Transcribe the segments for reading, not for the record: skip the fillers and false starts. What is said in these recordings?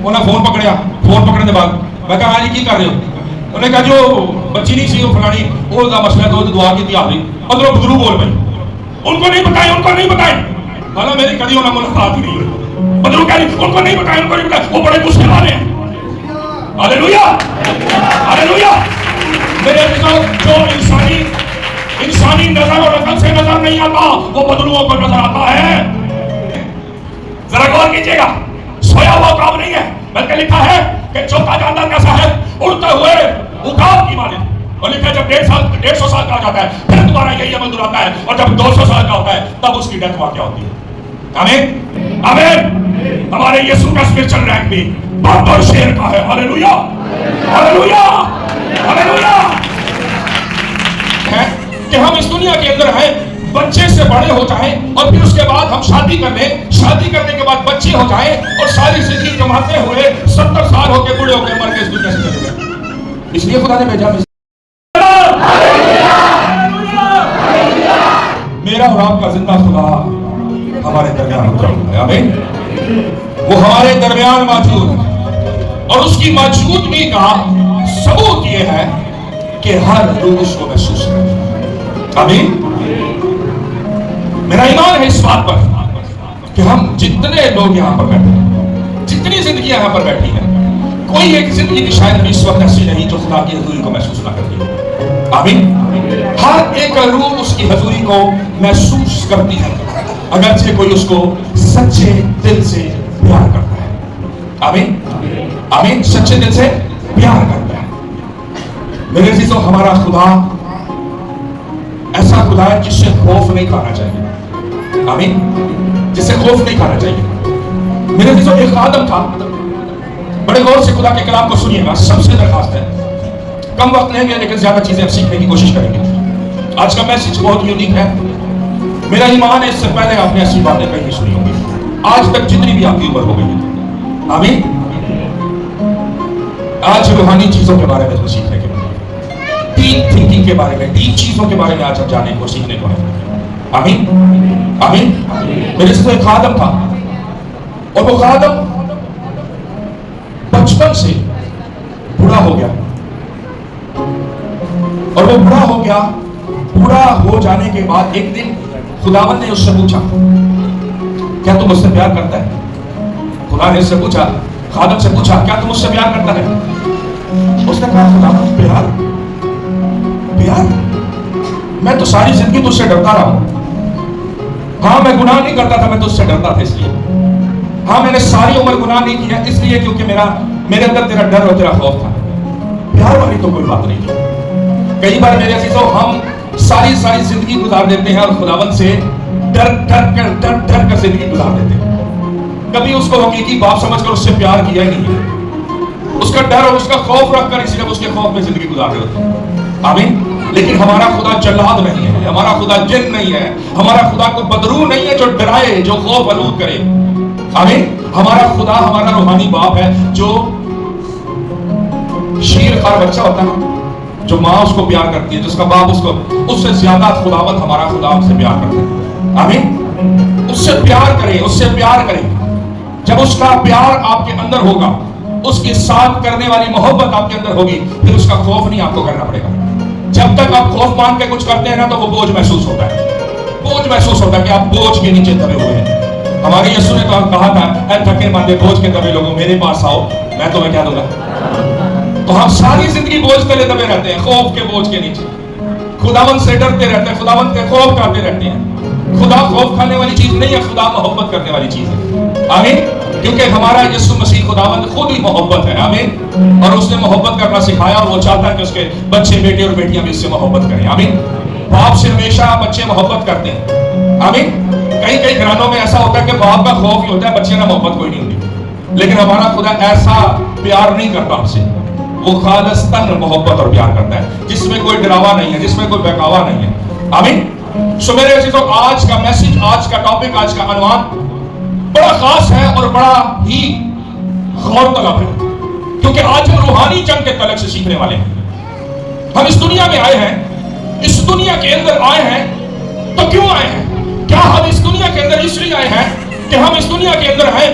انہیں phone پکڑیا، phone پکڑنے کے بعد میں کہا ہاں جی کی کر رہے ہو؟ انہیں کہا جو بچی نہیں سی وہ فلانی وہ کا مسئلہ تو دعا کی تھی آ رہی ادھر بدرو بول پائی، ان کو نہیں بتائیں، ان کو نہیں بتائیں، حالانکہ میری کبھی انہیں ملاقات ہی نہیں ہوئی، بدرو کہہ رہی ان کو نہیں بتائیں، ان کو نہیں بتائیں، وہ بڑے غصے والے ہیں۔ ہاللیلویا ہاللیلویا۔ میرے جو انسانی نظر اور عقل سے نظر نہیں آتا وہ بدلوؤں کو نظر آتا ہے۔ ذرا غور کیجیے گا، سویا ہوا عقاب نہیں ہے، بلکہ لکھا ہے کہ چوکا جاندار کیسا ہے؟ اڑتے ہوئے عقاب کی مانند۔ اور لکھا ہے جب 150 سال کا ہو جاتا ہے پھر دوبارہ یہی عمل دہراتا ہے، اور جب 200 سال کا ہوتا ہے تب اس کی ڈیتھ واقع ہوتی ہے۔ آمین آمین۔ ہمارے یسوع کا اسپرچل رینک بھی بہت اور شیر کا ہے۔ ہاللیلویا ہاللیلویا ہاللیلویا۔ کہ ہم اس دنیا کے اندر ہیں، بچے سے بڑے ہو جائیں اور پھر اس کے بعد ہم شادی کر لیں، شادی کرنے کے بعد بچے ہو جائیں اور ساری زندگی کماتے ہوئے 70 سال ہو کے بوڑھے ہو کے مر کے اس دنیا سے چلے گئے۔ اس لیے خدا نے بھیجا میرا اور آپ کا زندہ خدا ہمارے درمیان اترا ہوا ہے۔ آمین۔ وہ ہمارے درمیان موجود ہے اور اس کی موجودگی کا ثبوت یہ ہے کہ ہر روح اس کو محسوس کرے۔ آمین۔ میرا ایمان ہے اس بات پر کہ ہم جتنے لوگ یہاں پر بیٹھے ہیں، جتنی زندگیاں یہاں پر بیٹھی ہیں، کوئی ایک زندگی کی شاید اس وقت ایسی نہیں جو خدا کی حضوری کو محسوس نہ کرتی ہو۔ آمین۔ ہر ایک روح اس کی حضوری کو محسوس کرتی ہے اگرچہ کوئی اس کو سچے دل سے پیار کرتا ہے۔ آمین آمین۔ سچے دل سے پیار کرتا ہے۔ میرے عزیزو، ہمارا خدا ایسا خدا ہے جس سے خوف نہیں کھانا چاہیے۔ آمین۔ جس سے خوف نہیں کھانا چاہیے۔ میرے عزیزو، ایک آدم تھا، بڑے غور سے خدا کے کلام کو سنیے گا، سب سے درخواست ہے، کم وقت لیں گے لیکن زیادہ چیزیں سیکھنے کی کوشش کریں گے۔ آج کا میسج بہت یونیک ہے، میرا ایمان ہے اس سے پہلے آپ نے ایسی باتیں کہیں سنی ہوں گی آج تک جتنی بھی آپ کی عمر ہو گئی ہے۔ آمین۔ آج روحانی چیزوں کے بارے میں سیکھنے کے ڈیپ تھنکنگ کے بارے میں، ڈیپ چیزوں کے بارے میں آج ہم جانے کو سیکھنے کو ہے۔ آمین آمین۔ میرے سے ایک خادم تھا اور وہ خادم بچپن سے بوڑھا ہو گیا، اور وہ بوڑھا ہو گیا، بوڑھا ہو جانے کے بعد ایک دن خداوند نے اس سے پوچھا کیا تم مجھ سے پیار کرتا ہے؟ خدا نے اس سے پوچھا، خادم سے پوچھا کیا تم مجھ سے پیار کرتا ہے؟ اس نے کہا خداوند پیار پیار میں تو ساری زندگی تجھ سے ڈرتا رہا ہوں۔ ہاں میں گناہ نہیں کرتا تھا، میں تجھ سے ڈرتا تھا اس لیے۔ ہاں میں نے ساری عمر گناہ نہیں کیا اس لیے کیونکہ میرے اندر تیرا ڈر اور تیرا خوف تھا۔ پیار والی تو کوئی بات نہیں تھی۔ کئی بار میرے عزیزو ہم ساری زندگی گزار دیتے ہیں اور خداوند سے ڈر کر زندگی گزار دیتے ہیں۔ کبھی اس کو حقیقی باپ سمجھ کر اس سے پیار کیا ہی نہیں ہے، اس کا ڈر اور اس کا خوف رکھ کر اس لیے اس کے خوف میں زندگی گزار رہے ہوتے ہیں۔ آمین۔ لیکن ہمارا خدا جلاد نہیں ہے، ہمارا خدا جن نہیں ہے، ہمارا خدا کو بدرو نہیں ہے جو ڈرائے، جو خوف آلود کرے۔ آمین۔ ہمارا خدا ہمارا روحانی باپ ہے جو شیر خار بچہ ہوتا ہے، جو ماں اس کو پیار کرتی ہے، جس کا باپ اس کو، اس سے زیادہ خداوند ہمارا خدا ہم سے پیار کرتا ہے۔ آمین۔ اس سے پیار کریں، اس سے پیار کریں۔ جب اس کا پیار آپ کے اندر ہوگا، اس کے ساتھ کرنے والی محبت آپ کے اندر ہوگی، پھر اس کا خوف نہیں آپ کو کرنا پڑے گا۔ جب تک آپ خوف مان کے کچھ کرتے ہیں نا تو وہ بوجھ محسوس ہوتا ہے، بوجھ محسوس ہوتا ہے کہ آپ بوجھ کے نیچے دبے ہوئے ہیں۔ ہمارے یسوع نے تو ہم کہا تھا اے تھکے ماندے بوجھ کے دبے لوگوں میرے پاس آؤ میں تمہیں کیا دوں گا۔ تو ہم ساری زندگی بوجھ تلے دبے رہتے ہیں، خوف کے بوجھ کے نیچے، خداوند سے ڈرتے رہتے ہیں، خداوند کے خوف کھاتے رہتے ہیں۔ خدا خوف کھانے والی چیز نہیں ہے، خدا محبت کرنے والی چیز ہے۔ آمین۔ کیونکہ ہمارا یسوع مسیح خداوند خود ہی محبت ہے۔ آمین۔ اور اس نے محبت کرنا سکھایا اور وہ چاہتا ہے کہ اس کے بچے بیٹے اور بیٹیاں بھی اس سے محبت کریں۔ آمین۔ باپ سے ہمیشہ بچے محبت کرتے ہیں۔ آمین۔ کئی گھرانوں میں ایسا ہوتا ہے کہ باپ کا خوف ہی ہوتا ہے، بچے کا محبت کوئی نہیں ہوتی، لیکن ہمارا خدا ایسا پیار نہیں کرتا ہم سے، وہ خالصتاً محبت اور پیار کرتا ہے جس میں کوئی ڈراوا نہیں ہے، جس میں کوئی بہکاوا نہیں ہے۔ آمین۔ سو میرے عزیزو، آج کا میسج، آج کا ٹاپک، آج کا عنوان بڑا خاص ہے اور بڑا ہی غور طلب ہے، کیونکہ آج ہم روحانی جنگ کے تعلق سے سیکھنے والے ہیں۔ ہم اس دنیا میں آئے ہیں، اس دنیا کے اندر آئے ہیں تو کیوں آئے ہیں؟ کیا ہم اس دنیا کے اندر اس لیے آئے ہیں کہ ہم اس دنیا کے اندر ہیں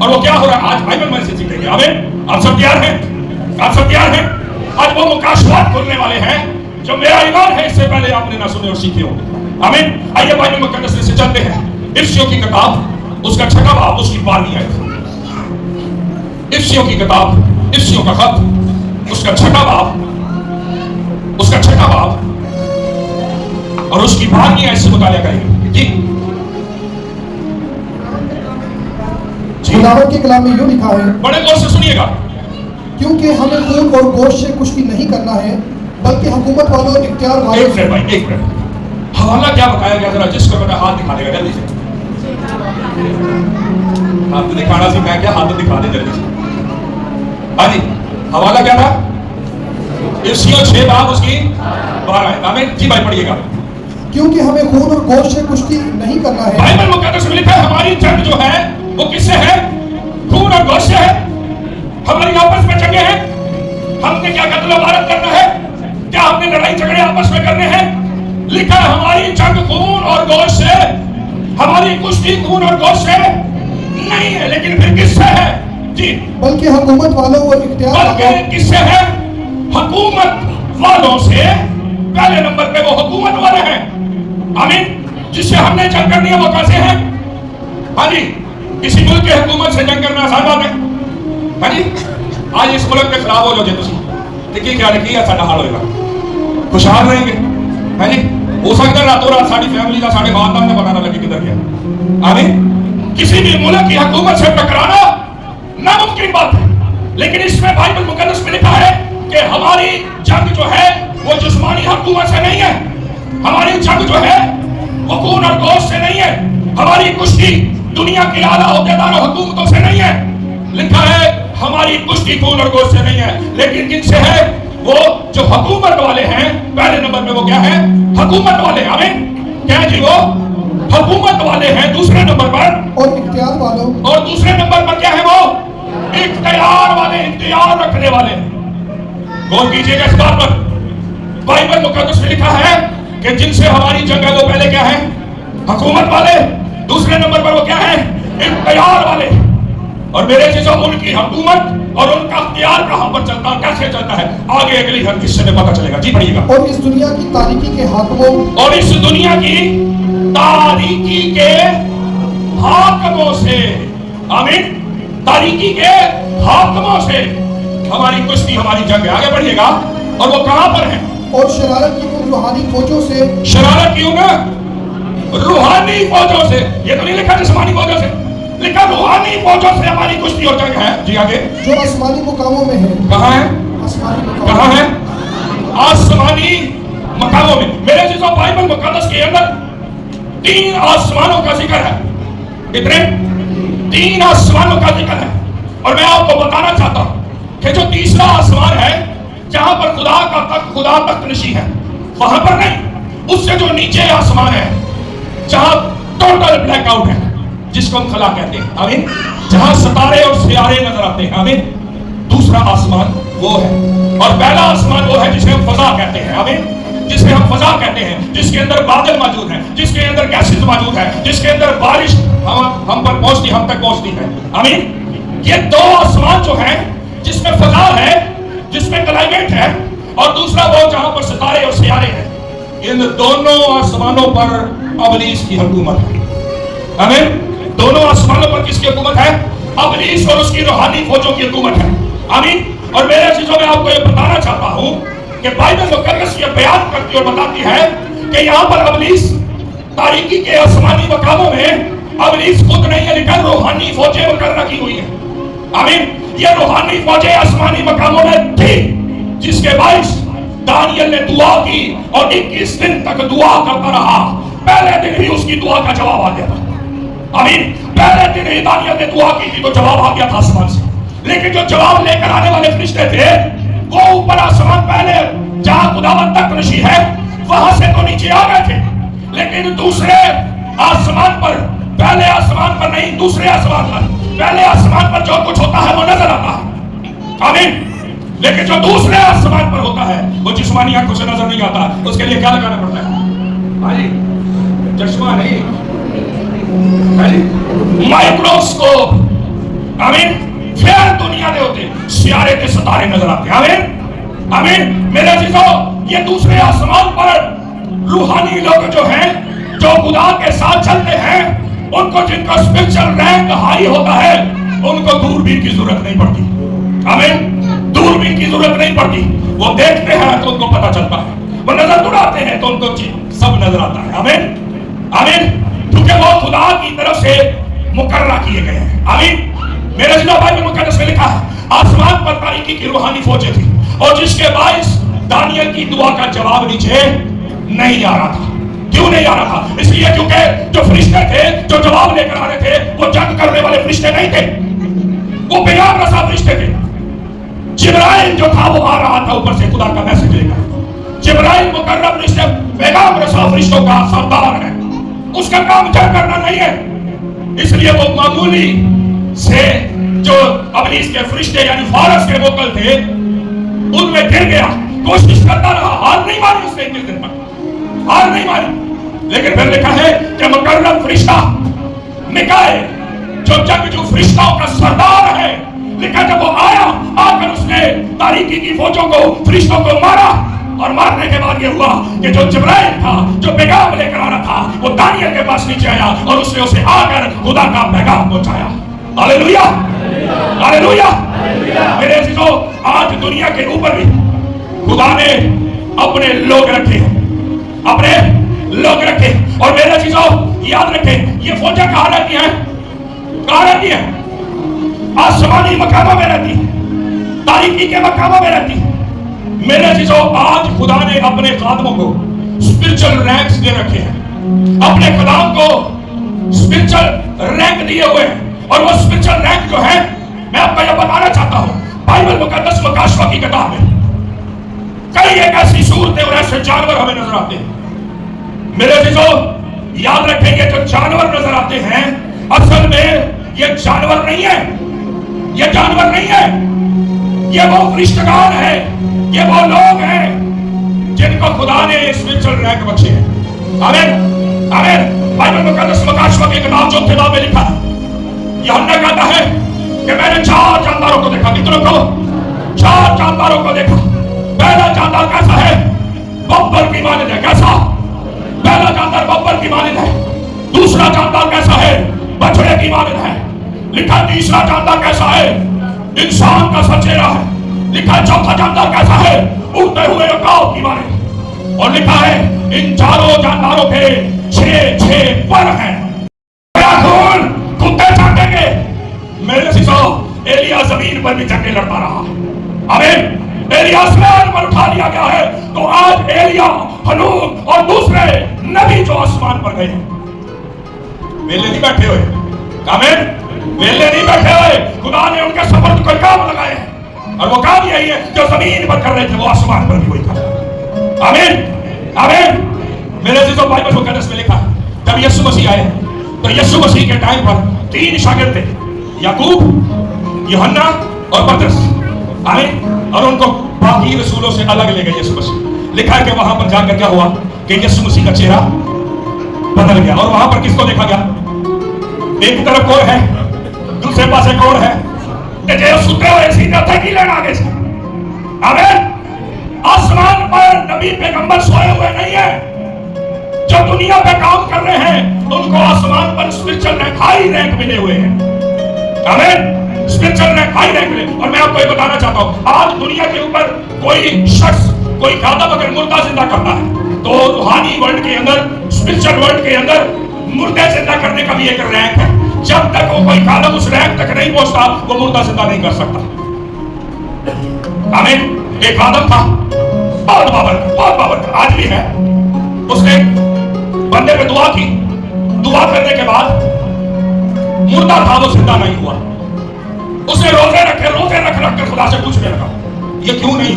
اور وہ کیا ہو رہا ہے آج بائبل میں سے سیکھیں گے. آمین. آپ سب تیار ہیں؟ آپ سب تیار ہیں؟ آج وہ مکاشفات کھولنے والے ہیں جو میرا ایمان ہے اس سے پہلے آپ نے نہ سنے اور سیکھے ہوں گے. آمین. آئیے بائبل مقدس سے چلتے ہیں. افسیوں کی کتاب اس کا 6واں باب اس کی 12ویں آیت. افسیوں کی کتاب افسیوں کا خط اس کا 6واں باب اس کا 6واں باب اور اس کی 12ویں آیت سے مطالعہ کریں گے. جی خداوند کے کلام میں یوں لکھا ہے. بڑے غور سے سنیے گا. کیونکہ ہمیں خون اور گوشت سے کشتی نہیں کرنا ہے بلکہ حکومت والوں اور اختیار والوں. ایک منٹ بھائی، ایک منٹ. حوالہ کیا بتایا گیا؟ ذرا جس کو میرا ہاتھ دکھا دے گا جلدی سے. ہاتھ دکھانا سکھایا کیا؟ ہاتھ دکھا دے جلدی سے. ہاں جی، حوالہ کیا تھا؟ افسیوں 6 باب اس کی 12 آیت. آمین. جی بھائی پڑھیے گا. کیونکہ ہمیں خون اور گوشت سے کشتی نہیں کرنا ہے. بائبل مقدس میں لکھا ہے ہماری جنگ جو ہے وہ کس سے ہے؟ خون اور گوشت سے ہے. ہماری آپس میں جنگیں ہیں. ہم نے کیا قتل و غارت کرنا ہے؟ کیا ہم نے لڑائی جھگڑے آپس میں کرنے ہیں؟ لکھا ہے ہماری جنگ خون اور گوشت سے، ہماری کشتی خون اور گوشت سے نہیں ہے. لیکن پھر کس سے ہے؟ جی بلکہ حکومت والوں اور اختیار والوں. بلکہ کس سے ہے؟ حکومت والوں سے. پہلے نمبر پہ وہ حکومت والے ہیں. آمین. جس سے ہم نے جنگ کرنی ہے وہ کیسے ہیں؟ ہاں جی، کسی ملک کے حکومت سے جنگ کرنا آسان بات ہے. ہاں جی، آج اس ملک کے خلاف ہو جو تھی دیکھیے کیا لکھی ہے، ساڈا حال ہوئے گا. خوشحال رہیں گے. ہاں جی، ہو سکتا ہے راتوں رات ساری فیملی کا سارے خاندان میں پتہ نہ لگے کدھر گیا. آمین. کسی بھی ملک کی حکومت سے ٹکرانا ناممکن بات ہے. لیکن اس میں بائبل مقدس میں لکھا ہے کہ ہماری جنگ جو ہے وہ جسمانی حکومت سے نہیں ہے. ہماری جنگ جو ہے وہ خون اور گوشت سے نہیں ہے. ہماری کشتی دنیا کی اعلیٰ عہدیدار و حکومتوں سے نہیں ہے. لکھا ہے ہماری کشتی خون اور گوشت سے نہیں ہے. لیکن کن سے ہے؟ وہ جو حکومت والے ہیں. پہلے نمبر پہ وہ کیا ہے؟ حکومت والے. آمین. کیا جی؟ وہ حکومت والے ہیں. دوسرے نمبر پر اور اختیار والوں. اور دوسرے نمبر پر کیا ہے؟ وہ اختیار والے، اختیار رکھنے والے. غور کیجئے گا اس بات پر. بائبل مقدس میں لکھا ہے کہ جن سے ہماری جنگ ہے وہ پہلے کیا ہے؟ حکومت والے. دوسرے نمبر پر وہ کیا ہے؟ اختیار والے. اور میرے چیزوں ان کی حکومت اور ان کا اختیار کہاں پر چلتا ہے، کیسے چلتا ہے، آگے اگلی ہر حصے میں پتہ چلے گا. جی پڑھیے گا. اور اس دنیا کی تاریکی کے حاکموں. اور اس دنیا کی تاریکی کے حاکموں سے. آمین. تاریکی کے حاکموں سے ہماری کشتی، ہماری جنگ ہے. آگے بڑھیے گا. اور وہ کہاں پر ہیں؟ اور شرارت کی ان روحانی فوجوں سے. شرارت کی ان روحانی فوجوں سے. یہ تو نہیں لکھا جسمانی فوجوں سے، لکھا روحانی فوجوں سے ہماری کشتی اور جنگ ہے. جی آگے. جو آسمانی مقاموں میں ہے. کہاں ہے؟ آسمانی مقاموں. کہاں ہے؟ آسمانی مقاموں میں. میرے چیزوں بائبل مقدس کے اندر 3 آسمانوں کا ذکر ہے. کتنے؟ 3 آسمانوں کا ذکر ہے. اور میں آپ کو بتانا چاہتا ہوں کہ جو تیسرا آسمان ہے جہاں پر خدا تخت نشین ہے، وہاں پر نہیں. اس سے جو نیچے آسمان ہے جہاں ٹوٹل بلیک آؤٹ ہے، جس کو ہم خلا کہتے ہیں. آمین. جہاں ستارے اور سیارے نظر آتے ہیں. آمین. دوسرا آسمان وہ ہے. اور پہلا آسمان وہ ہے جسے ہم فضا کہتے ہیں. آمین. جسے ہم فضا کہتے ہیں، جس کے اندر بادل موجود ہیں، جس کے اندر گیسز موجود ہیں، جس کے اندر بارش ہم پر پہنچتی، ہم تک پہنچتی ہے. آمین. یہ 2 آسمان جو ہیں جس میں فضا ہے، جس میں کلائمیٹ ہے، اور دوسرا وہ جہاں پر ستارے اور سیارے ہیں. ان دونوں آسمانوں پر ابلیس کی حکومت ہے. آمین. دونوں آسمانوں پر کس کی حکومت ہے؟ ابلیس اور اس کی روحانی فوجوں کی حکومت ہے. آمین. اور میرے چیزوں میں آپ کو یہ بتانا چاہتا ہوں کہ بائبل مقدس یہ بیان کرتی اور بتاتی ہے کہ یہاں پر ابلیس تاریکی کے آسمانی مقاموں میں ابلیس خود نہیں ہے، لیکن روحانی فوجیں مقرر کی ہوئی ہیں. آمین. یہ روحانی فوجیں آسمانی مقاموں میں تھی، جس کے باعث دانیل نے دعا کی اور 21 دن تک دعا کرتا رہا. پہلے دن ہی اس کی دعا کا جواب آ گیا تھا. آمین. پہلے دن ہی دانیل نے دعا کی تھی تو جواب آ گیا تھا آسمان سے. لیکن جو جواب لے کر آنے والے فرشتے تھے وہ اوپر آسمان پہلے جہاں خداوند تخت نشین ہے وہاں سے تو نیچے آ گئے تھے، لیکن دوسرے آسمان پر، پہلے آسمان پر نہیں، دوسرے آسمان پر. پہلے آسمان پر جو کچھ ہوتا ہے وہ نظر آتا ہے. آمین. لیکن جو دوسرے آسمان پر ہوتا ہے وہ جسمانی آنکھوں سے نظر نہیں آتا. اس کے لیے کیا لگانا پڑتا ہے؟ چشمہ نہیں، مائکروسکوپ. آمین. پھر دنیا دے ہوتے سیارے تے ستارے نظر آتے. آمین آمین. میرے عزیزو یہ دوسرے آسمان پر روحانی لوگ جو ہیں جو خدا کے ساتھ چلتے ہیں ان کو جن کا اسپرچل رینک ہائی ہوتا ہے ان کو دوربین کی ضرورت نہیں پڑتی. آمین. دوربین کی ضرورت نہیں پڑتی. وہ دیکھتے ہیں تو ان کو پتا چلتا ہے. وہ نظر دوڑاتے ہیں تو ان کو سب نظر آتا ہے. آمین آمین. کیونکہ وہ خدا کی طرف سے مقررہ کیے گئے ہیں. آمین. میرے عزیزو بائبل مقدس میں لکھا ہے آسمان پر تاریکی کی روحانی فوجیں تھی اور جس کے باعث دانیل کی دعا کا جواب نیچے نہیں آ رہا تھا. کیوں نہیں آ رہا تھا؟ اس لیے کیونکہ جو فرشتے تھے جو جواب لے کر آ رہے تھے وہ جنگ کرنے والے فرشتے نہیں تھے. وہ پیغام رساں فرشتے تھے. جبرائیل جو تھا وہ آ رہا تھا اوپر سے خدا کا میسج لے کر. جبرائیل مقرب فرشتے پیغام رساں فرشتوں کا سردار ہے. اس کا کام جنگ کرنا نہیں ہے. اس لیے وہ معمولی سے جو ابلیس کے فرشتے یعنی فارس کے وکل تھے ان میں گر گیا. کوشش کرتا رہا. ہار نہیں ماری اس نے. کس دن پر ہار نہیں ماری. لیکن پھر لکھا ہے کہ مقرب فرشتہ میکائیل جو جنگجو فرشتوں کا سردار ہے لکھا جب وہ آیا آ کر اس نے تاریکی کی فوجوں کو فرشتوں کو مارا اور مارنے کے بعد یہ ہوا کہ جو جبرائیل تھا جو پیغام لے کر آ رہا تھا وہ دانیل کے پاس نیچے آیا اور اس نے اسے آ کر خدا کا پیغام پہنچایا. ہاللیلویا ہاللیلویا. میرے عزیزو آج دنیا کے اوپر بھی خدا نے اپنے لوگ رکھے ہیں. اپنے لوگ رکھے. اور میرے عزیزو یاد رکھیں یہ فوجیں کہاں رہتی ہیں؟ کہاں رہتی ہیں؟ آسمانی مقاموں میں رہتی ہیں. تاریکی کے مقاموں میں رہتی ہیں. میرے عزیزو آج خدا نے اپنے خادموں کو اسپرچل رینکس دے رکھے ہیں. اپنے کلام کو اسپرچل رینک دیے ہوئے ہیں. اور وہ اسپرچل رینک جو ہے میں آپ کو یہ بتانا چاہتا ہوں بائبل مقدس مکاشفہ کی کتاب میں کئی ایک ایسی صورتیں اور ایسے جانور ہمیں نظر آتے ہیں. میرے عزیزو یاد رکھیں گے جو جانور نظر آتے ہیں اصل میں یہ جانور نہیں ہے. یہ جانور نہیں ہے. یہ وہ فرشتگان ہیں. یہ وہ لوگ ہیں جن کو خدا نے اسپرچل رینک بخشے ہیں. آمین آمین. بائبل مقدس مکاشفہ کی کتاب جو ابتدا میں لکھا ہے یوحنا کہتا ہے کہ میں نے 4 جانداروں کو دیکھا. کتنوں کو؟ 4 جانداروں کو دیکھا. پہلا جاندار کیسا ہے؟ ببر کی مانند ہے. کیسا؟ پہلا جاندار ببر کی مانند ہے. دوسرا جاندار کیسا ہے؟ بچڑے کی مانند ہے. لکھا تیسرا جاندار کیسا ہے؟ انسان کا سا چہرہ ہے. لکھا چوتھا جاندار کیسا ہے؟ اڑتے ہوئے عقاب کی مانند. اور لکھا ہے ان چاروں جانداروں کے 6 پر ہیں. کتے چاٹیں گے. میرے عزیزو ایلیا زمین پر بھی جنگیں لڑتا رہا. آمین. ایلیا آسمان پر اٹھا لیا گیا ہے تو آج ایلیا ہنوک اور دوسرے نبی جو آسمان پر گئے ہیں ویلے نہیں بیٹھے ہوئے. آمین. ویلے نہیں بیٹھے ہوئے. خدا نے ان کے سپرد کوئی کام لگائے ہیں اور وہ کام یہی ہے جو زمین پر کر رہے تھے وہ آسمان پر بھی وہی کر رہے ہیں. آمین آمین. میرے عزیزو بائبل مقدس میں لکھا جب یسوع مسیح آئے تو یسوع مسیح کے ٹائم پر 3 شاگرد تھے یعقوب یوحنا اور پترس. آمین. اور ان کو باقی رسولوں سے الگ لے گئے یسوع مسیح. لکھا ہے کہ وہاں پر جا کر کیا ہوا کہ یسوع مسیح کا چہرہ بدل گیا. اور وہاں پر کس کو دیکھا گیا؟ ایک طرف کون ہے دوسرے پاسے کون ہے؟ ستے ہوئے سیدھے تھے کی لینا آگے سے. آمین. آسمان پر نبی پیغمبر سوئے ہوئے نہیں ہیں. جو دنیا پہ کام کر رہے ہیں ان کو آسمان پر اسپرچل رینک ہائی رینک ملے ہوئے ہیں. آمین. اسپرچل رینک ہائی رینک ملے. اور میں آپ کو یہ بتانا چاہتا ہوں آج دنیا کے اوپر کوئی شخص کوئی خادم اگر مردہ زندہ کرتا ہے تو روحانی ورلڈ کے اندر اسپرچل ورلڈ کے اندر مردے زندہ کرنے کا بھی ایک رینک ہے. جب تک وہ کوئی خادم اس رینک تک نہیں پہنچتا وہ مردہ زندہ نہیں کر سکتا. آمین. ایک خادم تھا بہت بابر آج بھی ہے. اس نے بندے پہ دعا کی. دعا کرنے کے بعد مردہ تھا وہ زندہ نہیں ہوا. اس نے روزے رکھ کر خدا سے پوچھنے لگا یہ کیوں نہیں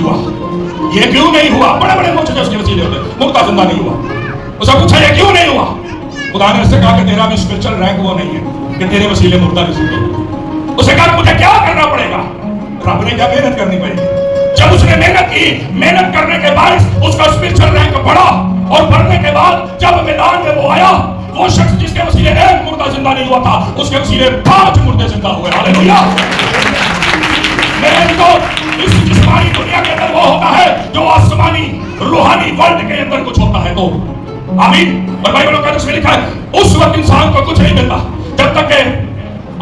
ہوا. بڑے بڑے معجزے اس کے وسیلے ہوتے مردہ زندہ نہیں ہوا. اس نے پوچھا یہ کیوں نہیں ہوا. خدا نے اس سے کہا کہ تیرا بھی اسپرچل رینک وہ نہیں ہے کہ تیرے وسیلے مردہ نہیں زندہ. اس نے کہا مجھے کیا کرنا پڑے گا. رب نے کیا محنت کرنی پڑے گی. جب اس نے محنت کی محنت کرنے کے باعث اس کا اسپرچل رینک بڑھا اور بڑھنے کے بعد جب میدان میں وہ آیا وہ شخص جس کے وسیلے ایک مردہ زندہ نہیں ہوا تھا, اس کے وسیلے 5 مردے زندہ ہوئے. ہاللیلویا. میرے تو اس جسمانی دنیا کے اندر وہ ہوتا ہے جو آسمانی روحانی ورلڈ کے اندر کچھ ہوتا ہے. تو آمین. اور بائبل مقدس میں لکھا ہے اس وقت انسان کو کچھ نہیں ملتا جب تک کہ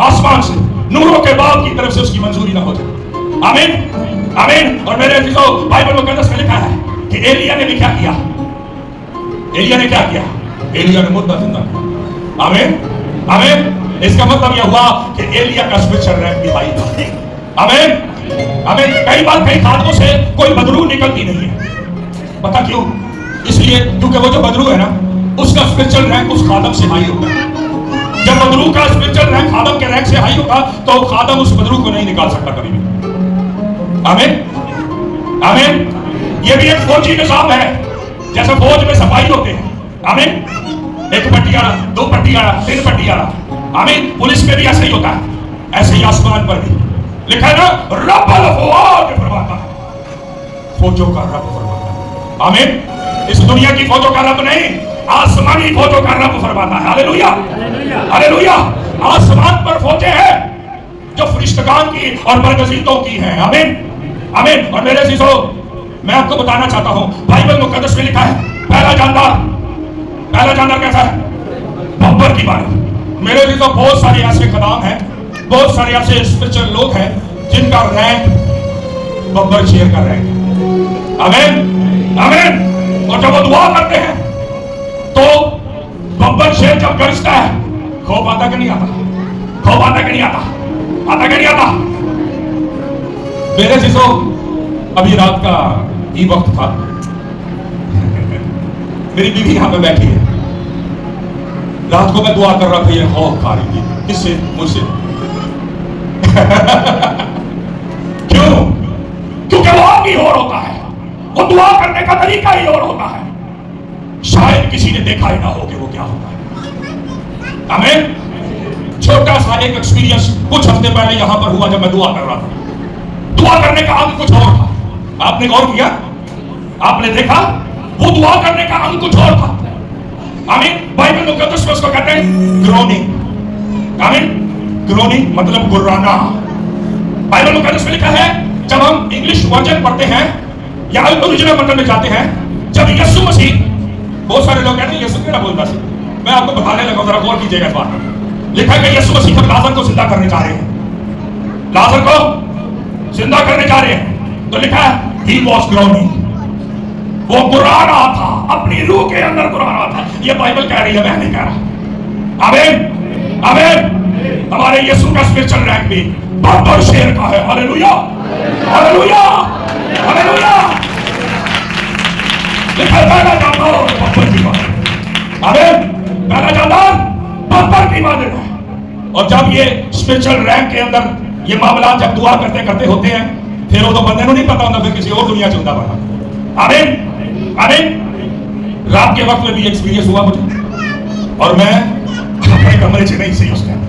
آسمان سے نوروں کے باپ کی طرف سے اس کی منظوری نہ ہو جائے. آمین آمین. اور میرے عزیزو بائبل مقدس میں لکھا ہے کہ ایلیا نے بھی کیا کیا, ایلیا نے کیا کیا, ایلیا نے مردہ زندہ کیا. آمین آمین. اس کا مطلب یہ ہوا کہ ایلیا کا اسپرچل رینک بھی ہائی تھا. آمین آمین. کئی بار کئی خادموں سے کوئی بدرو نکلتی نہیں ہے. پتہ کیوں؟ اس لیے کیونکہ وہ جو بدرو ہے نا اس کا اسپرچل رینک اس خادم سے ہائی ہوتا ہے. جب بدرو کا اسپرچل رینک خادم کے رینک سے ہائی ہوگا تو خادم اس بدرو کو نہیں نکال سکتا کبھی بھی. آمین آمین. یہ بھی ایک فوجی نظام ہے, جیسے فوج میں صفائی ہوتے ہیں. آمین. 1 پٹی والا, 2 پٹی والا, 3 پٹی والا. آمین. پولیس میں بھی ایسا ہی ہوتا ہے, ایسے ہی آسمان پر بھی لکھا ہے نا رب الافواج فرماتا ہے, فوجوں کا رب فرماتا ہے. آمین. اس دنیا کی فوجوں کا رب نہیں, آسمانی فوجوں کا رب فرماتا ہے. ہاللیلویا ہاللیلویا. آسمان پر فوجیں ہیں جو فرشتگان کی اور برگزیدوں کی ہیں. آمین آمین. اور میرے عزیزو میں آپ کو بتانا چاہتا ہوں بائبل مقدس میں لکھا ہے پہلا جاندار کیسا ہے؟ ببر کی بات. میرے عزیزو بہت سارے ایسے خدام ہیں, بہت سارے ایسے اسپرچل لوگ ہیں جن کا رینک ببر شیر کا رینک ہے. آمین آمین. اور جب وہ دعا کرتے ہیں تو ببر شیر جب گرجتا ہے خوف آتا کہ نہیں آتا؟ خوف آتا کہ نہیں آتا؟ آتا کہ نہیں آتا؟ میرے عزیزو ابھی رات کا ہی وقت تھا, میری بیوی یہاں پہ بیٹھی ہے. رات کو میں دعا کر رہا تھا, یہ خوف کھا رہی تھی. کس سے؟ مجھ سے. کیوں؟ کیونکہ وہ آپ ہی اور ہوتا ہے, وہ دعا کرنے کا طریقہ ہی اور ہوتا ہے. شاید کسی نے دیکھا ہی نہ ہو کہ وہ کیا ہوتا ہے. آمین. چھوٹا سا ایک ایکسپیرینس کچھ ہفتے پہلے یہاں پر ہوا جب میں دعا کر رہا تھا. دعا کرنے کا انگ کچھ اور تھا. آپ نے غور کیا؟ آپ نے دیکھا وہ دعا کرنے کا انگ کچھ اور تھا. آمین. بائبل مقدس میں اس کو کہتے ہیں گروننگ. آمین. گروننگ مطلب گرانا. بائبل مقدس میں لکھا ہے جب ہم انگلش ورژن پڑھتے ہیں یا اوریجنل ورژن میں جاتے ہیں, جب یسوع مسیح, بہت سارے لوگ کہتے ہیں یسوع کیا بولتا ہے, میں آپ کو بتانے لگا, ذرا غور کیجیے گا اس بات پر. لکھا ہے کہ یسوع مسیح جب لازر کو زندہ کرنے جا رہے ہیں, لازر کو زندہ کرنے جا رہے ہیں, تو لکھا ہے he was groaning. وہ گرا رہا تھا, اپنی روح کے اندر گرا رہا تھا. یہ بائبل کہہ رہی ہے, میں نہیں کہہ رہا. آمین آمین. ہمارے یسوع کا اسپرچل رینک بھی بہتر شیر کا ہے. ہاللیلویا ہاللیلویا ہاللیلویا. لکھا پہلا جاندار بہتر کی بات. آمین. پہلا جاندار بہتر کی بات ہے. اور جب یہ اسپرچل رینک کے اندر یہ معاملات جب دعا کرتے کرتے ہوتے ہیں, پھر وہ تو بندے کو نہیں پتا ہوتا, پھر کسی اور دنیا چلتا پڑا. آمین آمین. رات کے وقت میں بھی ایکسپیرینس ہوا مجھے, اور میں اپنے کمرے سے نہیں صحیح اس کے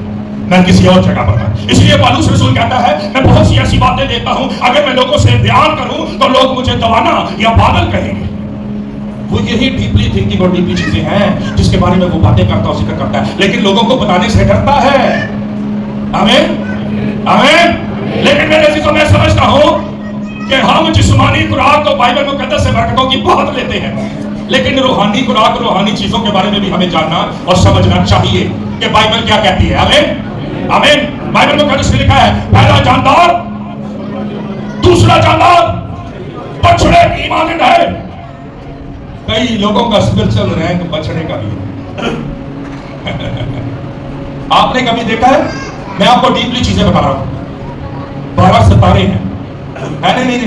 میں کسی اور جگہ پر تھا. اس لیے پالوس رسول کہتا ہے میں بہت سی ایسی باتیں دیکھتا ہوں, اگر میں لوگوں سے بیان کروں تو لوگ مجھے دوانا یا پاگل کہیں گے. وہ یہی ڈیپلی تھنکنگ اور ڈیپلی چیزیں ہیں جس کے بارے میں وہ باتیں کرتا اور ذکر کرتا ہے, لیکن لوگوں کو بتانے سے ڈرتا ہے. آمین آمین. لیکن میرے عزیزوں میں سمجھتا ہوں کہ ہم جسمانی خوراک تو بائبل مقدس سے برکتوں کی بہت لیتے ہیں, لیکن روحانی خوراک, روحانی چیزوں کے بارے میں بھی ہمیں جاننا اور سمجھنا چاہیے کہ بائبل کیا کہتی ہے. آمین آمین. بائبل مقدس میں لکھا ہے پہلا جاندار, دوسرا جاندار بچڑے کی مانند ہے. کئی لوگوں کا اسپرچل رینک بچڑے کا بھی ہے. آپ نے کبھی دیکھا ہے؟ میں آپ کو ڈیپلی چیزیں بتا رہا ہوں. 12 ستارے ہیں, ہے نہیں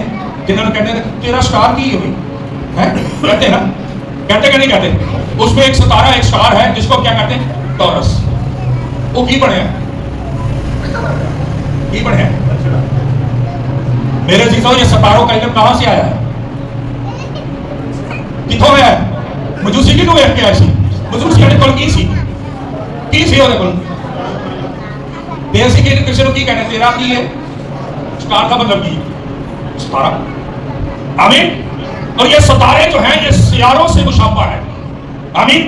جنہوں نے کہتے ہیں تیرا سٹار کی ہوئی ہے, کہتے ہیں نا, کہتے کہ نہیں کہتے؟ اس میں ایک ستارہ, ایک سٹار ہے جس کو کیا کہتے ہیں؟ ٹورس. وہ کی پڑھے ہیں, کی پڑھے ہیں. میرے عزیزوں یہ ستاروں کا علم کہاں سے آیا ہے؟ کتوں ہے؟ مجوسی کی تو ایک کیا ایسی مجوسی کے کل کی سی ہونے کل دیسی کے کسی نے کی کہنے تیرا کی ہے سٹار کا مطلب کی ستارہ. آمین. اور یہ ستارے جو ہیں یہ سیاروں سے مشابہ ہے. آمین.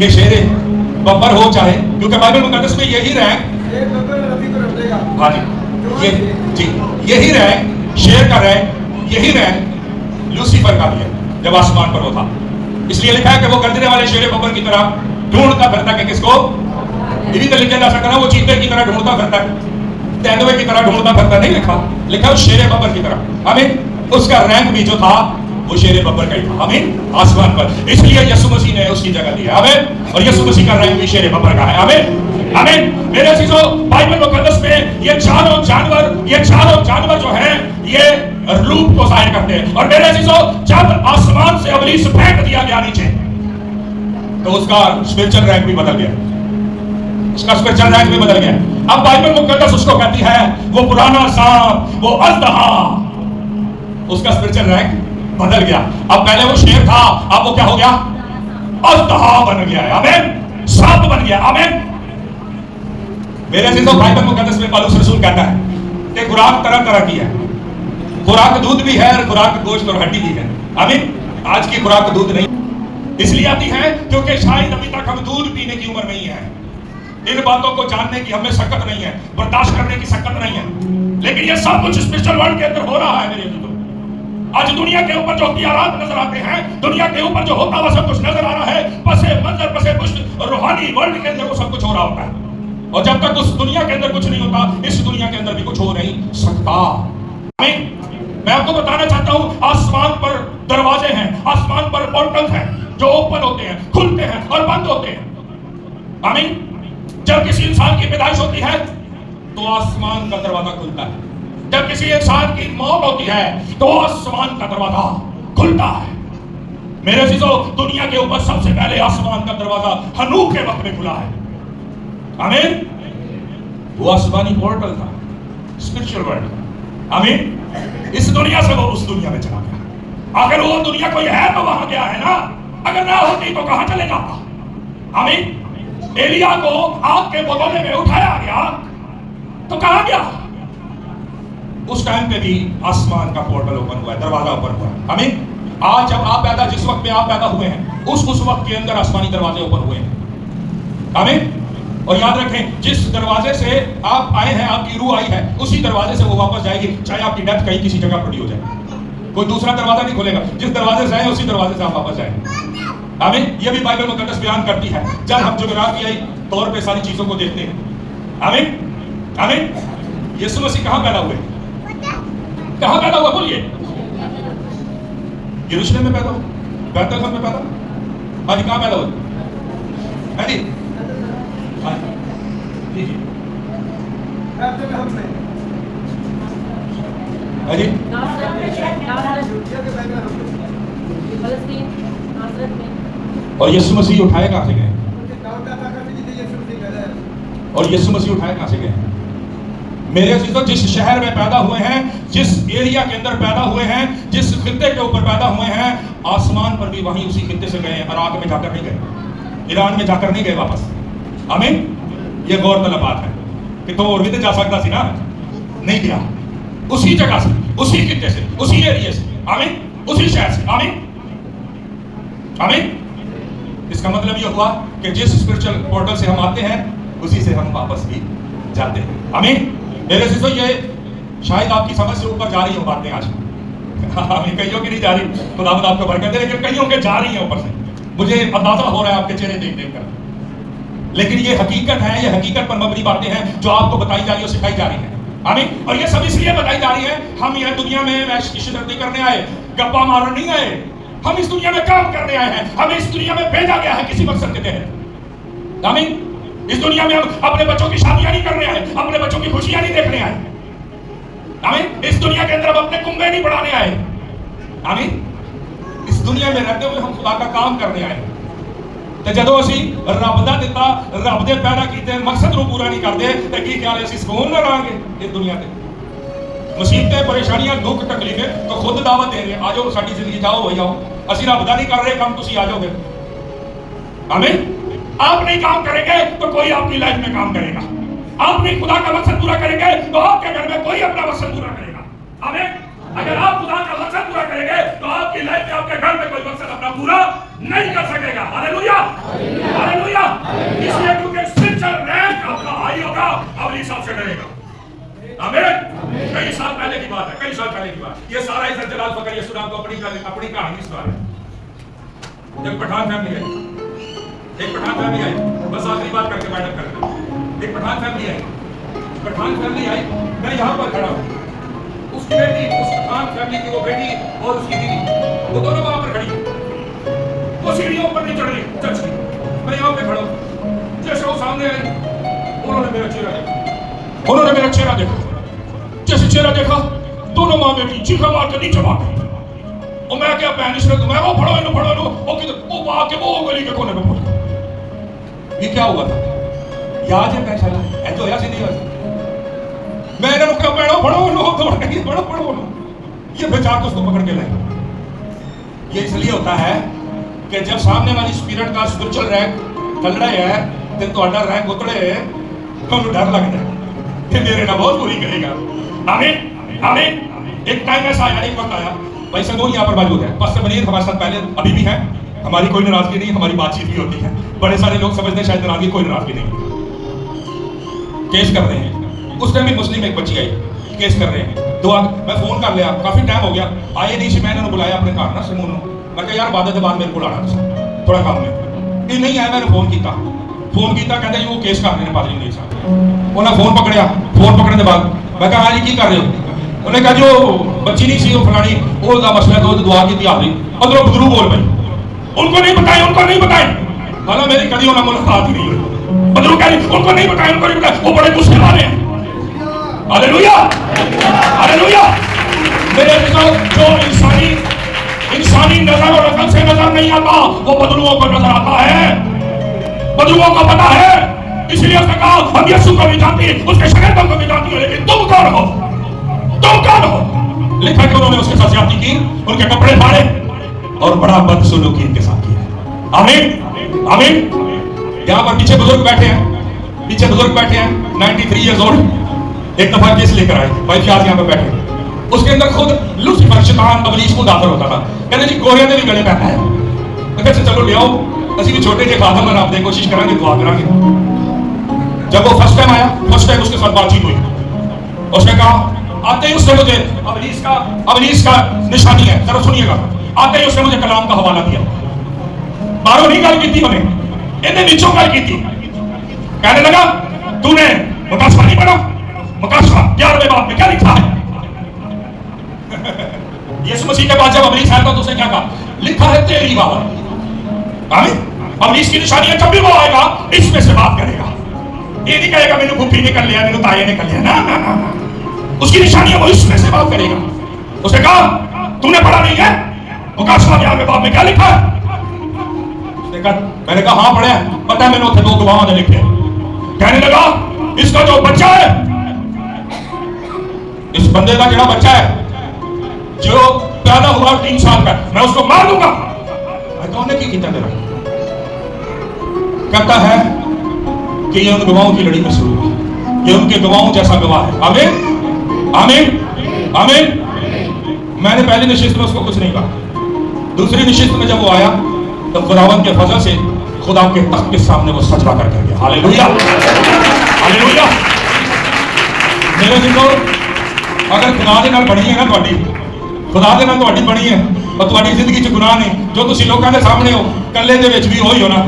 کہ شیر ببر ہو چاہے، کیونکہ بائبل مقدس میں یہی رینک، ہاں جی یہی رینک شیر کا رینک، یہی رینک لوسیفر کا بھی ہے جب آسمان پر وہ تھا. اس لیے لکھا ہے کہ وہ گردنے والے شیر ببر کی طرح ڈھونڈتا پھرتا کہ کس کو، یہی تو لکھا جا سکتا نا، وہ چیتے کی طرح ڈھونڈتا پھرتا ہے، تیندوے کی طرح ڈھونڈتا پھرتا نہیں لکھا، لکھا اس شیر ببر کی طرح. آمین. اس کا رینک بھی جو تھا وہ شیر ببر کا ہی تھا. آمین. آسمان پر. اس لیے یسوع مسیح نے اس کی جگہ دی ہے. آمین. اور یسوع مسیح کا رینک بھی شیر ببر کا ہے. آمین. آمین. میرے عزیزو، بائبل مقدس میں یہ چاروں جانور جو ہیں یہ روپ کو ظاہر کرتے ہیں. اور میرے عزیزو، جب آسمان سے ابلیس پھینک دیا گیا نیچے تو اس کا اسپرچل رینک بھی بدل گیا، اس کا اسپرچل رینک بھی بدل گیا. اب بائبل مقدس اس کو کہتی ہے وہ پرانا سانپ، وہ اژدہا، اس کا اسپرچل رینک بدل گیا. اب پہلے وہ شیر تھا، اب وہ کیا ہو گیا؟ اژدہا بن گیا ہے. آمین. سانپ بن گیا. آمین. میرے عزیزو، بائبل مقدس میں پالوس رسول کہتا ہے کہ خوراک طرح طرح کی ہے. خوراک دودھ بھی ہے اور خوراک گوشت اور ہڈی بھی ہے. آمین. آج کی خوراک دودھ نہیں اس لیے آتی ہے کیونکہ شاید ابھی تک ہم دودھ پینے کی عمر نہیں ہے، ان باتوں کو جاننے کی ہمیں سکت نہیں ہے، برداشت کرنے کی سکت نہیں ہے. لیکن یہ سب کچھ اسپرچل ورلڈ کے اندر ہو رہا ہے. میرے عزیزو، آج دنیا کے اوپر جو اختیارات نظر آتے ہیں، دنیا کے اوپر جو ہوتا ہوا سب کچھ نظر آ رہا ہے، پس منظر پس پشت روحانی ورلڈ کے اندر وہ سب کچھ ہو رہا ہوتا ہے. اور جب تک اس دنیا کے اندر کچھ نہیں ہوتا، اس دنیا کے اندر بھی کچھ ہو نہیں سکتا. میں آپ کو بتانا چاہتا ہوں، آسمان پر دروازے ہیں، آسمان پر پورٹلز ہیں جو اوپن ہوتے ہیں، کھلتے ہیں اور بند ہوتے ہیں. آمین. جب کسی انسان کی پیدائش ہوتی ہے تو آسمان کا دروازہ کھلتا ہے. جب کسی انسان کی موت ہوتی ہے تو آسمان کا دروازہ کھلتا ہے. میرے عزیزو، دنیا کے اوپر سب سے پہلے آسمان کا دروازہ ہنوک کے وقت میں کھلا ہے. آمین. وہ آسمانی پورٹل تھا، اسپرچل ورلڈ. آمین. اس دنیا سے وہ اس دنیا میں چلا گیا. اگر وہ دنیا کوئی ہے تو وہاں گیا ہے نا، اگر نہ ہوتی تو کہاں چلے جاتا. آمین. ایلیا کو آگ کے بگونے میں اٹھایا گیا تو کہاں گیا؟ اس ٹائم پہ بھی آسمان کا پورٹل اوپن ہوا ہے، دروازہ اوپن ہوا ہے. آمین. آج جب آپ پیدا، جس وقت میں آپ پیدا ہوئے ہیں، اس وقت کے اندر آسمانی دروازے اوپن ہوئے ہیں. آمین. اور یاد رکھیں، جس دروازے سے آپ آئے ہیں، آپ کی روح آئی ہے، اسی دروازے سے وہ واپس جائے گی، چاہے آپ کی ڈیتھ کہیں کسی جگہ پر ہو جائے. کوئی دوسرا دروازہ نہیں کھولے گا. جس دروازے سے آئے اسی دروازے سے آپ واپس جائیں. آمین. یہ بھی بائبل مقدس بیان کرتی ہے جب ہم جغرافیائی طور پہ ساری چیزوں کو دیکھتے ہیں. آمین. آمین. یسوع مسیح کہاں پیدا ہوئے؟ کہاں پیدا ہوا؟ بولیے. یروشلم میں پیدا ہوا، بیت لحم میں پیدا ہوا. ہاں جی. کہاں پیدا ہوا؟ ہاں جی. جی جی. اور یسوع مسیح اٹھائے کہاں سے گئے؟ اور یسوع مسیح اٹھائے کہاں سے گئے؟ میرے عزیزو، جس شہر میں پیدا ہوئے ہیں، جس ایریا کے اندر پیدا ہوئے ہیں، جس خطے کے اوپر پیدا ہوئے ہیں، آسمان پر بھی وہیں اسی خطے سے گئے ہیں. عراق میں جا کر نہیں گئے، ایران میں جا کر نہیں گئے واپس. آمین. یہ غور طلب بات ہے کہ تو اور بھی تو جا سکتا سی نا، نہیں گیا. اسی جگہ سے، اسی خطے سے، اسی ایریا سے. آمین. اسی شہر سے. آمین. آمین. اس کا مطلب یہ ہوا کہ جس اسپرچل پورٹل سے ہم آتے ہیں اسی سے ہم واپس بھی جاتے ہیں. آمین. میرے عزیزو، یہ شاید آپ کی سمجھ سے اوپر جا رہی ہوں باتیں آج. آمین. کئیوں کی نہیں جا رہی، خدا خدا آپ کو برکت دے، لیکن کئیوں کے جا رہی ہیں اوپر سے. مجھے اندازہ ہو رہا ہے آپ کے چہرے دیکھ دیکھ کر. لیکن یہ حقیقت ہے، یہ حقیقت پر مبنی باتیں ہیں جو آپ کو بتائی جا رہی ہیں اور سکھائی جا رہی ہیں. آمین. اور یہ سب اس لیے بتائی جا رہی ہے، ہم یہ دنیا میں عیش کی شرط نہیں کرنے آئے، گپا مارنے نہیں آئے. ہم اس دنیا میں کام کرنے آئے ہیں. ہمیں اس دنیا میں بھیجا گیا ہے کسی مقصد کے تحت. آمین. اس دنیا میں ہم اپنے بچوں کی شادیاں نہیں کرنے آئے، اپنے بچوں کی خوشیاں نہیں دیکھنے آئے. آمین. اس دنیا کے اندر ہم اپنے کنبے نہیں بڑھانے آئے. آمین. اس دنیا میں رہتے ہوئے ہم خدا کا کام کرنے آئے. تو جدو اسی رب دا دیتا، رب دے پیدا کیتے مقصد نو پورا نہیں کرتے تو کی خیال ہے اسی سکون نہ رہاں گے اس دنیا تے؟ مصیبتیں، پریشانیاں، دکھ، تکلیفیں تو خود دعوت دے رہے ہیں، آجو ساڈی زندگی جاؤ ہوئی آؤ. اسی رب دا نہیں کر رہے کام، تسی آجو گے. آمین. آپ نہیں کام کریں گے تو کوئی آپ کی لائف میں کام کرے گا. آپ نہیں خدا کا مقصد پورا کریں گے تو آپ کے گھر میں کوئی اپنا مقصد پورا کرے گا. آمین. اگر آپ خدا کا مقصد پورا کریں گے تو آپ کی لائف میں، آپ کے گھر میں کوئی مقصد اپنا پورا نہیں کر سکے گا. ہاللیلویا. ابلیس آپ سے ڈرے گا. آمین. کئی سال پہلے کی بات ہے, کئی سال پہلے کی بات. یہ سارا عزت جلال فقر یہ سنا کو اپنی کہانی سنا رہے ہیں. ایک پٹھان فیملی آئی, بس آخری بات کر کے بیٹھ کر دیں. ایک پٹھان فیملی آئی, میں یہاں پر کھڑا ہوں. اس کی بیٹی, اس پٹھان فیملی کی وہ بیٹی اور اس کی بیوی, وہ دونوں وہاں پر کھڑی. وہ سیڑھیوں پر نہیں چڑھ رہی چرچ کی. میں یہاں پہ کھڑا ہوں. جیسے وہ سامنے آئے, انہوں نے میرا چہرہ دیکھا. جیسے چہرہ دیکھا, دونوں ماں بیٹی چیخا مار کے نیچے بھاگ گئی. اور میں کیا پہن اس میں وہ پڑھو وہ آ کے وہ گلی کے کونے میں پڑھ گئی. یہ کیا ہوا تھا؟ یاد ہے پہچانا ہے تو ایسے نہیں ہوتا. میں نے کہا پڑھو یہ بچا کے اس کو پکڑ کے لائے. یہ اس لیے ہوتا ہے کہ جب سامنے والی اسپرٹ کا اسپرچل رینک چل رہا ہے تو تہاڈا رینک اترے تو ڈر لگتا ہے کہ میرے نہ بہت بری کرے گا. آمین. ایک ٹائم ایسا آیا, ایک وقت آیا, بھائی سنگور یہاں پر موجود ہے, پاسٹر منیر ہمارے ساتھ پہلے ابھی بھی ہیں. ہماری کوئی ناراضگی نہیں, ہماری بات چیت بھی ہوتی ہے. بڑے سارے لوگ سمجھتے ہیں شاید ناراضگی, کوئی ناراضگی نہیں. کیس کر رہے ہیں. اس ٹائم بھی مسلم ایک بچی آئی, کیس کر رہے ہیں. دعا میں فون کر لیا, کافی ٹائم ہو گیا, آئے نہیں سی. میں نے بلایا اپنے گھر نا سمون, میں کہا یار عبادت کے بعد میرے کو آنا تھوڑا کام میں. یہ نہیں آیا. میں نے فون کیتا کہتے ہیں وہ کیس کر رہے ہیں پادری نہیں صاحب. انہیں فون پکڑیا. فون پکڑنے کے بعد میں کہا ہاں جی کی کر رہے ہو؟ انہیں کہا جو بچی نہیں سی وہ فلانی وہ مسئلہ تو دعا کی تھی آپ نے. ادھر بدرو بول پائی, ان کو نہیں بتائیں. حالانکہ میری کبھی انہیں ملاقات ہی نہیں ہوئی. بدرو کہہ رہی ان کو نہیں بتائیں, وہ بڑے غصے والے ہیں. ہاللیلویا. میرے جو انسانی نظر اور عقل سے نظر نہیں آتا وہ بدروؤں کو نظر آتا ہے. بدروؤں کو پتا ہے, اس لیے اس نے کہا ہم یسوع کو بھی جانتی ہیں, اس کے شاگردوں کو بھی جانتی ہیں, لیکن تم کون ہو؟ لکھا کہ انہوں نے اس کے ساتھ زیادتی کی, ان کے کپڑے پھاڑے اور بڑا بدسلوکی ان کے ساتھ کیا. آمین. یہاں پر پیچھے بزرگ بیٹھے ہیں 93 ایئرز اولڈ. ایک دفعہ کیس لے کر آئے, بھائی فیاض یہاں پہ بیٹھے. اس کے اندر خود لوسیفر شیطان ابلیس کو داخل ہوتا تھا. کہتے جی گوریاں دے بھی گلے پہنا ہے. میں کہتے چلو لے آؤ, اسی بھی چھوٹے جے خادم بنا دے, کوشش کریں گے, دعا کریں گے. جب وہ فرسٹ ٹائم آیا, فرسٹ ٹائم اس کے ساتھ بات چیت ہوئی. اس نے کہا آتے ہی اس نے مجھے ابلیس کا نشانی ہے, ذرا سنیے گا. آتے ہی اس نے مجھے کلام کا حوالہ دیا. باہروں نہیں گل کی تھی, ہمیں انہیں نیچوں گل کی تھی. کہنے لگا تو نے مکاشفہ نہیں پڑھا؟ مکاشفہ 11ویں باب میں کیا لکھا ہے؟ یسوع مسیح کے بعد جب ابلیس آیا تو اس نے کیا کہا؟ لکھا ہے تیری بات. ابلیس کی نشانیاں جب بھی وہ آئے گا اس میں سے بات کرے گا. یہ نہیں کہے گا میں نے پھوپھی نے کر لیا, میں نے تایا نے کر لیا. نا اس کی نشانیاں وہ اس میں سے بات کرے گا. اس نے کہا تو نے پڑھا نہیں ہے مکاشفہ 11ویں باب میں کیا لکھا ہے؟ میں نے کہا ہاں پڑھا ہے, پتہ ہے میں نے اتنے 2 گواہوں نے لکھے. کہنے لگا اس کا جو بچہ ہے, اس بندے کا جڑا بچہ ہے جو پیدا ہوا 3 سال کا, میں اس کو مار دوں گا. میں کہا انہیں کی کیتا میرا؟ کہتا ہے کہ یہ ان گواہوں کی لڑی میں شروع ہے, یہ ان کے گواہوں جیسا گواہ ہے. آمین. میں نے پہلی نشست میں اس کو کچھ نہیں کہا. دوسری نشست میں جب وہ آیا تو خداوند کے فضل سے خدا کے تخت کے سامنے وہ سجدہ کر کے گیا. ہاللیلویا. میرے دلوں اگر خدا دے نال بنی ہے نا تہاڈی, خدا دے نال تہاڈی بنی ہے اور تہاڈی زندگی چ گناہ نہیں جو تسی لوکاں دے سامنے ہو, کلے دے وچ بھی ہوئی ہو نا,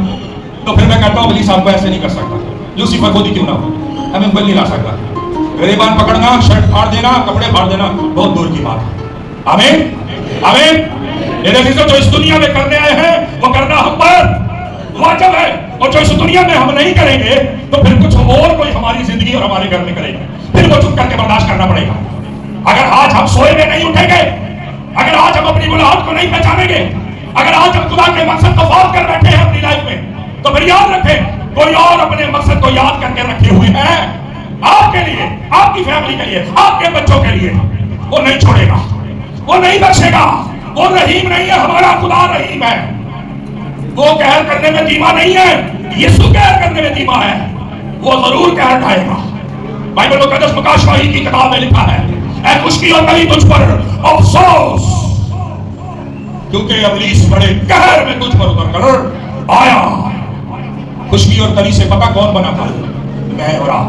تو پھر میں کہتا ہوں ابلیس آپ کو ایسے نہیں کر سکتا. لوسیفر خود ہی کیوں نہ ہو, ہمیں بل نہیں لا سکتا. غریبان پکڑنا, شرٹ پھاڑ دینا, کپڑے پھاڑ دینا بہت دور کی بات ہے. آمین. میرے عزیزو, جو اس دنیا میں کرنے آئے ہیں وہ کرنا ہم پر واجب ہے, اور جو اس دنیا میں ہم نہیں کریں گے تو پھر کچھ اور کوئی ہماری زندگی اور ہمارے گھر میں کرے گا, پھر وہ چپ کر کے برداشت کرنا پڑے گا. اگر آج ہم سوئے میں نہیں اٹھیں گے, اگر آج ہم اپنی گناہوں کو نہیں پہچانیں گے, اگر آج ہم خدا کے مقصد کو فوت کر بیٹھے ہیں اپنی لائف میں, تو پھر یاد رکھیں کوئی اور اپنے مقصد کو یاد کر کے رکھے ہوئے ہیں آپ کے لیے, آپ کی فیملی کے لیے, آپ کے بچوں کے لیے. وہ نہیں چھوڑے گا, وہ نہیں بخشے گا. وہ رحیم نہیں ہے, ہمارا خدا رحیم ہے. وہ قہر کرنے میں دھیما نہیں ہے, یسوع قہر کرنے میں دھیما ہے. وہ ضرور قہر ڈھائے گا. بائبل مقدس مکاشفہ کی کتاب میں لکھا ہے, اے خشکی اور تری تجھ پر افسوس, کیونکہ ابلیس بڑے قہر میں تجھ پر اتر کر آیا. خشکی اور تری سے پتہ کون بنا تھا؟ میں اور آپ.